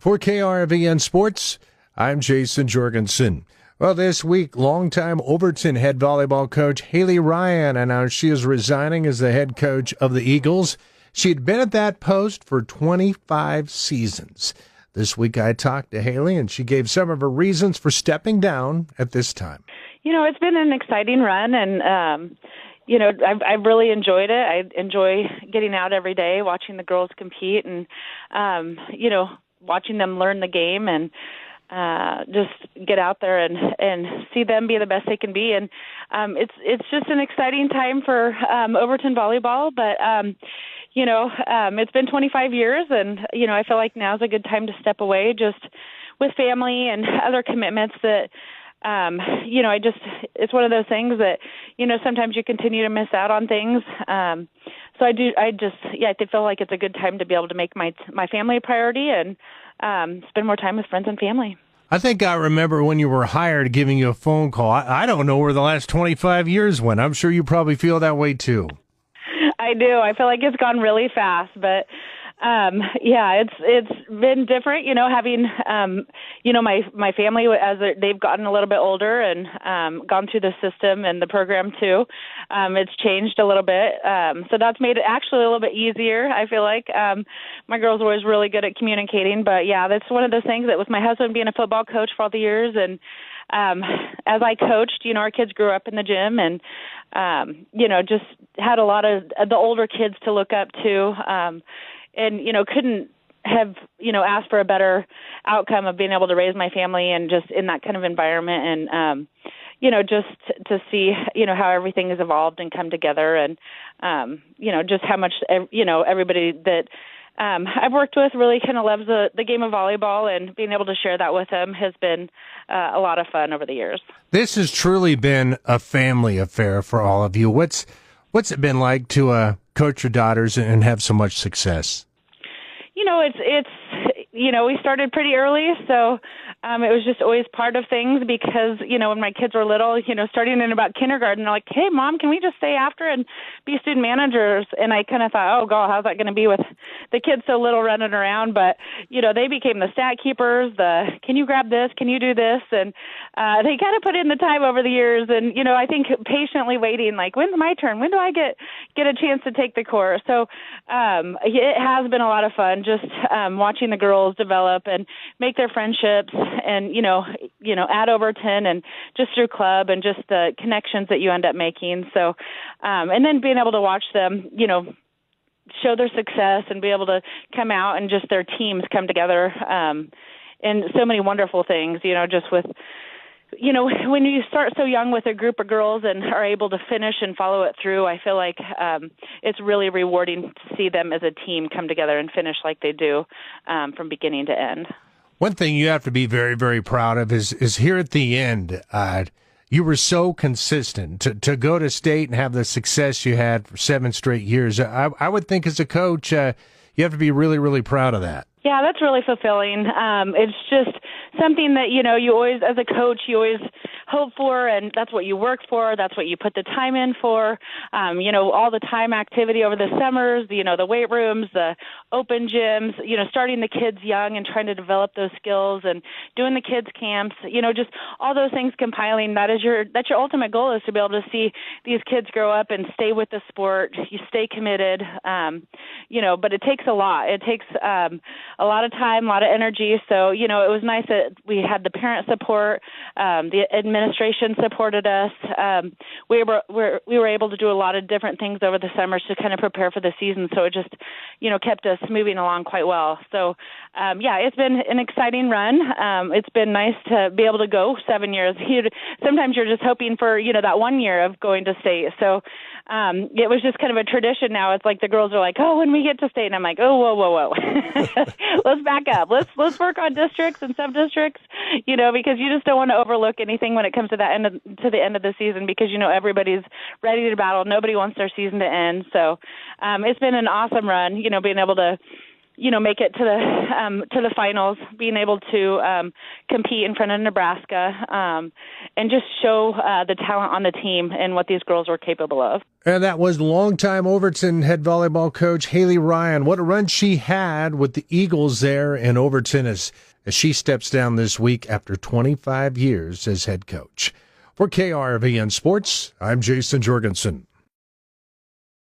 For KRVN Sports, I'm Jayson Jorgensen. Well, this week, longtime Overton head volleyball coach Hayley Ryan announced she is resigning as the head coach of the Eagles. She'd been at that post for 25 seasons. This week, I talked to Hayley, and she gave some of her reasons for stepping down at this time. You know, it's been an exciting run, and I've really enjoyed it. I enjoy getting out every day, watching the girls compete, and watching them learn the game, and just get out there and see them be the best they can be. And it's just an exciting time for Overton volleyball, but it's been 25 years, and I feel like now's a good time to step away, just with family and other commitments that. It's one of those things that, sometimes you continue to miss out on things. So I feel like it's a good time to be able to make my family a priority and spend more time with friends and family. I think I remember when you were hired giving you a phone call. I don't know where the last 25 years went. I'm sure you probably feel that way too. I do. I feel like it's gone really fast, but it's been different, having, my family as they've gotten a little bit older and gone through the system and the program too. It's changed a little bit. So that's made it actually a little bit easier. I feel like my girls were always really good at communicating, but yeah, that's one of those things that with my husband being a football coach for all the years, and as I coached, our kids grew up in the gym, and just had a lot of the older kids to look up to. And, couldn't have, asked for a better outcome of being able to raise my family and just in that kind of environment. And, just to see, how everything has evolved and come together, and, just how much, everybody that I've worked with really kind of loves the game of volleyball, and being able to share that with them has been a lot of fun over the years. This has truly been a family affair for all of you. What's it been like to coach your daughters and have so much success? It's we started pretty early, so it was just always part of things because, when my kids were little, starting in about kindergarten, they're like, hey, Mom, can we just stay after and be student managers? And I kind of thought, oh, God, how's that going to be with the kids so little running around? But, they became the stat keepers, can you grab this? Can you do this? And they kind of put in the time over the years. And, I think patiently waiting, like, when's my turn? When do I get a chance to take the course? So it has been a lot of fun just watching the girls develop and make their friendships, and at Overton and just through club and just the connections that you end up making. So and then being able to watch them show their success and be able to come out and just their teams come together in so many wonderful things, just with when you start so young with a group of girls and are able to finish and follow it through, I feel like it's really rewarding to see them as a team come together and finish like they do from beginning to end. One thing you have to be very, very proud of is here at the end, you were so consistent to go to state and have the success you had for 7 straight years. I would think as a coach, you have to be really, really proud of that. Yeah, that's really fulfilling. It's just something that, you always, as a coach, you always hope for, and that's what you work for. That's what you put the time in for. All the time activity over the summers, the weight rooms, the open gyms, starting the kids young and trying to develop those skills and doing the kids camps, just all those things compiling. That's your ultimate goal, is to be able to see these kids grow up and stay with the sport. You stay committed, but it takes a lot. It takes a lot of time, a lot of energy. So, it was nice that we had the parent support, the administration supported us. We were able to do a lot of different things over the summers to kind of prepare for the season. So it just, kept us moving along quite well. So, it's been an exciting run. It's been nice to be able to go 7 years. Sometimes you're just hoping for, that 1 year of going to state. So it was just kind of a tradition now. It's like the girls are like, oh, when we get to state, and I'm like, oh, whoa. Let's back up. Let's work on districts and sub-districts, because you just don't want to overlook anything when it comes to the end of the season, because, everybody's ready to battle. Nobody wants their season to end. So it's been an awesome run, being able to make it to the finals, being able to compete in front of Nebraska, and just show the talent on the team and what these girls were capable of. And that was longtime Overton head volleyball coach Hayley Ryan. What a run she had with the Eagles there in Overton as she steps down this week after 25 years as head coach. For KRVN Sports, I'm Jayson Jorgensen.